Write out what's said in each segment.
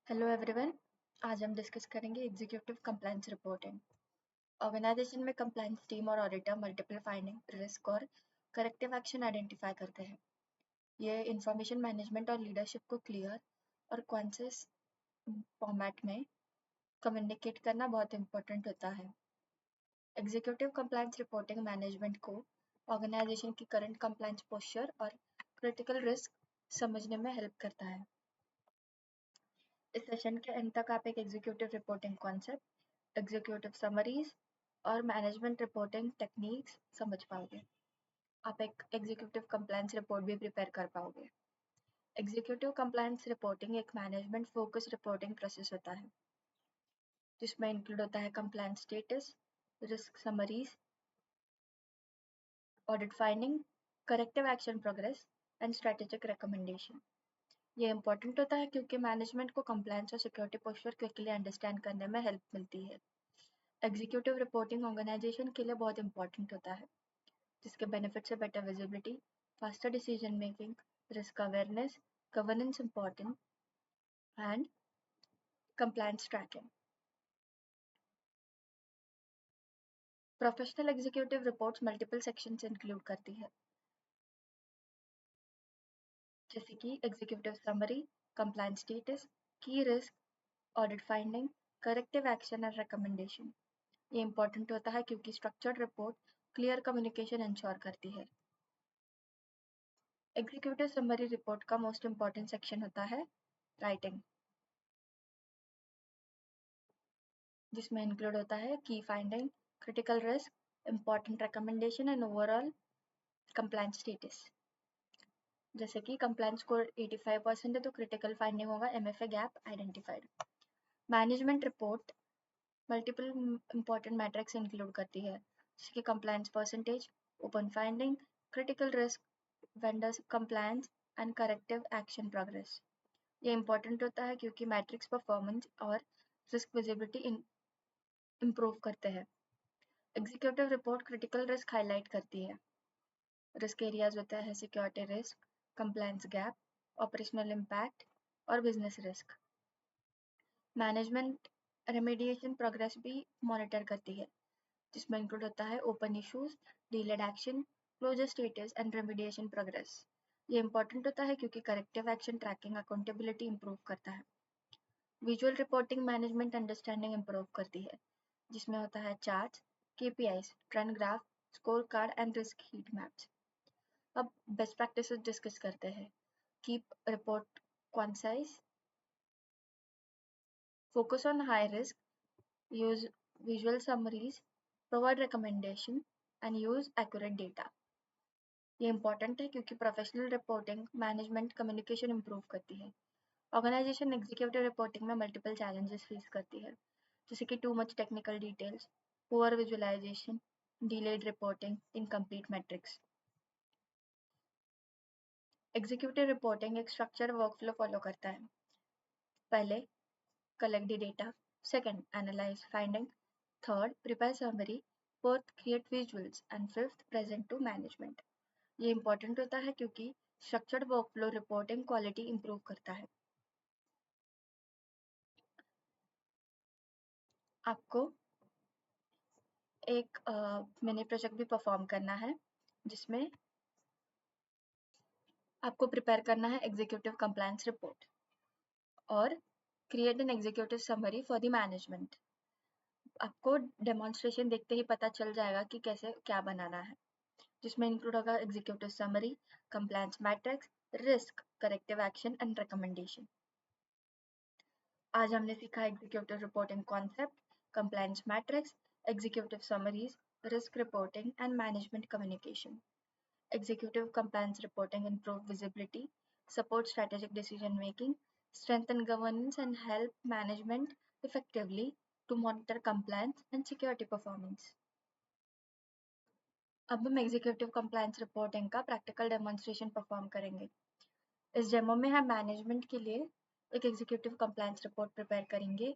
Hello everyone. आज हम discuss करेंगे एग्जीक्यूटिव कंप्लायंस रिपोर्टिंग। ऑर्गेनाइजेशन में कंप्लायंस टीम और ऑडिटर मल्टीपल फाइंडिंग, रिस्क और करेक्टिव एक्शन आइडेंटिफाई करते हैं। ये इंफॉर्मेशन मैनेजमेंट और लीडरशिप को क्लियर और कॉन्सियस फॉर्मेट में कम्युनिकेट करना बहुत इंपॉर्टेंट होता है। एग्जीक्यूटिव कंप्लायंस रिपोर्टिंग मैनेजमेंट को ऑर्गेनाइजेशन की करंट कंप्लायंस पोस्चर और क्रिटिकल रिस्क समझने में हेल्प करता है। इस सेशन के अंत तक आप एक executive reporting concept, executive summaries और मैनेजमेंट रिपोर्टिंग टेक्निक्स समझ पाओगे। आप एक एग्जीक्यूटिव कंप्लायंस रिपोर्ट भी प्रिपेयर कर पाओगे। एग्जीक्यूटिव कंप्लायंस रिपोर्टिंग एक मैनेजमेंट फोकस रिपोर्टिंग प्रोसेस होता है, जिसमें इंक्लूड होता है compliance status, risk summaries, audit finding, corrective action progress and strategic recommendation. ये इंपॉर्टेंट होता है क्योंकि मैनेजमेंट को कंप्लायंस और सिक्योरिटी पोस्चर क्विकली अंडरस्टैंड करने में हेल्प मिलती है। एग्जीक्यूटिव रिपोर्टिंग ऑर्गेनाइजेशन के लिए बहुत इंपॉर्टेंट होता है, जिसके बेनिफिट्स है better visibility, faster decision making, risk awareness, governance important and compliance tracking. Professional executive reports multiple sections include करती है, जैसे कि executive summary, compliance status, key risk, audit finding, corrective action and recommendation. ये important होता है क्योंकि structured report clear communication ensure करती है। एग्जीक्यूटिव समरी रिपोर्ट का मोस्ट इंपॉर्टेंट सेक्शन होता है राइटिंग, जिसमें इंक्लूड होता है key finding, critical risk, important recommendation and overall compliance status. जैसे कि कंप्लायंस स्कोर 85% है तो क्रिटिकल फाइंडिंग होगा MFA gap identified. Management report multiple important matrix include करती है, जैसे कि compliance percentage, open finding, critical risk, vendors compliance and corrective action progress. ये इंपॉर्टेंट होता है क्योंकि मैट्रिक्स परफॉर्मेंस और रिस्क विजिबिलिटी इम्प्रूव करते हैं। Executive report critical risk highlight करती है। रिस्क एरियाज होते हैं security risk, compliance gap, operational impact और business risk. Management remediation progress भी मॉनिटर करती है, जिसमें इंक्लूड होता है open issues, delayed action, closure status and remediation progress. ये इंपॉर्टेंट होता है क्योंकि corrective action tracking accountability improve करता है। Visual reporting management understanding improve करती है, जिसमें होता है charts, KPIs, trend graph, score card and risk heat maps. अब बेस्ट प्रैक्टिसेस डिस्कस करते हैं। Keep report concise, focus on high risk, use visual summaries, provide recommendation and use accurate data। ये important है क्योंकि professional reporting management communication improve करती है। Organisation executive reporting में multiple challenges face करती है, जैसे कि too much technical details, poor visualisation, delayed reporting, incomplete metrics. Executive reporting एक स्ट्रक्चर्ड वर्कफ्लो फॉलो करता है। पहले collect the data, second analyze finding, third prepare summary, fourth create visuals and fifth present to management। ये important होता है क्योंकि structured workflow reporting quality improve करता है। आपको एक मिनी प्रोजेक्ट भी परफॉर्म करना है, जिसमें आपको प्रिपेयर करना है एग्जीक्यूटिव कंप्लायंस रिपोर्ट और create an executive summary for the management. आपको डेमोन्स्ट्रेशन देखते ही पता चल जाएगा कि कैसे क्या बनाना है, जिसमें इंक्लूड होगा executive summary, compliance matrix, risk, corrective action and recommendation. आज हमने सीखा executive reporting concept, compliance matrix, executive summaries, risk reporting and management communication. Executive compliance reporting improve visibility, support strategic decision making, strengthen governance and help management effectively to monitor compliance and security performance। अब हम executive compliance reporting का practical demonstration perform करेंगे। इस demo में हम management के लिए एक एग्जीक्यूटिव कंप्लायंस रिपोर्ट प्रिपेयर करेंगे,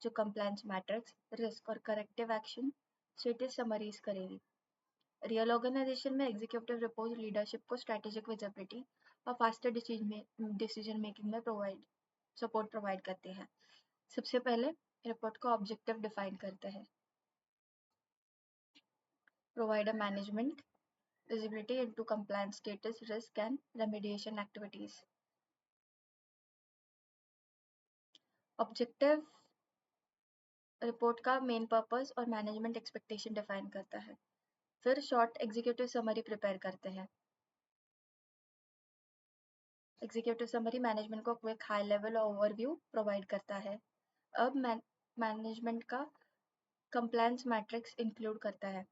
जो कंप्लायंस मैट्रिक्स, रिस्क और करेक्टिव एक्शन स्टेटस समरीज करेगी। रियल ऑर्गेनाइजेशन में एग्जीक्यूटिव रिपोर्ट लीडरशिप को स्ट्रेटेजिक विजिबिलिटी और फास्टर डिसीजन मेकिंग में प्रोवाइड सपोर्ट प्रोवाइड करती है। सबसे पहले रिपोर्ट को ऑब्जेक्टिव डिफाइन करते हैं। Provide a management visibility into compliance status, risk and remediation activities. Objective report का मेन पर्पस और मैनेजमेंट एक्सपेक्टेशन डिफाइन करता है। फिर शॉर्ट एग्जीक्यूटिव समरी प्रिपेयर करते हैं। एग्जीक्यूटिव समरी मैनेजमेंट को quick high level overview provide करता है। अब मैनेजमेंट का कंप्लायंस मैट्रिक्स इंक्लूड करता है।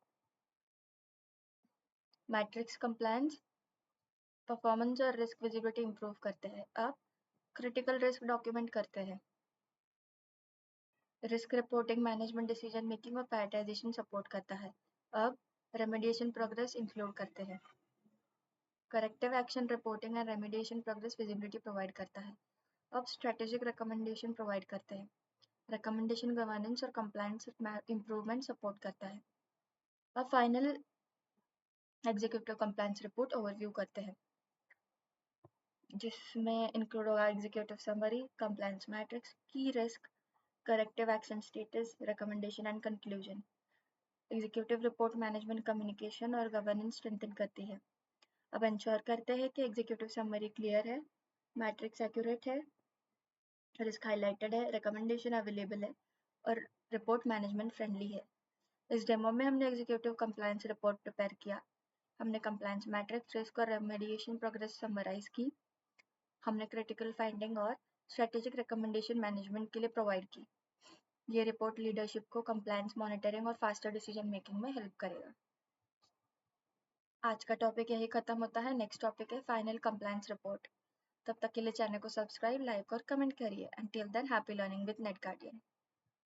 मैट्रिक्स कंप्लायंस परफॉर्मेंस और रिस्क विजिबिलिटी इंप्रूव करते हैं। अब क्रिटिकल रिस्क डॉक्यूमेंट करते हैं। Risk reporting management decision making और प्रायोरिटाइजेशन सपोर्ट करता है। अब रेमेडिएशन प्रोग्रेस इंक्लूड करते हैं। Corrective action reporting and remediation progress visibility provide करता है। अब स्ट्रेटेजिक रिकमेंडेशन प्रोवाइड करते हैं। रिकमेंडेशन गवर्नेंस और कंप्लायंस इंप्रूवमेंट सपोर्ट करता है। अब final executive compliance report overview करते हैं, जिसमें इंक्लूड होगा एग्जीक्यूटिव समरी, कंप्लायंस मैट्रिक्स, की risk, corrective action status, recommendation and conclusion. Executive report management communication और गवर्नेंस स्ट्रेंथन करती है। अब इंश्योर करते हैं कि एग्जीक्यूटिव समरी क्लियर है, मैट्रिक्स एक्यूरेट है, रिस्क हाईलाइटेड है, रिकमेंडेशन अवेलेबल है और रिपोर्ट मैनेजमेंट फ्रेंडली है। इस डेमो में हमने एग्जीक्यूटिव कंप्लायंस रिपोर्ट प्रिपेयर किया। हमने कंप्लायंस मैट्रिक्स, रिस्क और रेमेडिएशन प्रोग्रेस समराइज की। हमने क्रिटिकल फाइंडिंग और स्ट्रेटेजिक रिकमेंडेशन मैनेजमेंट के लिए प्रोवाइड की। ये रिपोर्ट लीडरशिप को कंप्लायंस मॉनिटरिंग और फास्टर डिसीजन मेकिंग में हेल्प करेगा। आज का टॉपिक यही खत्म होता है। नेक्स्ट टॉपिक है फाइनल कंप्लायंस रिपोर्ट। तब तक के लिए चैनल को सब्सक्राइब, लाइक और कमेंट करिए। Until then, happy learning with NetGuardian.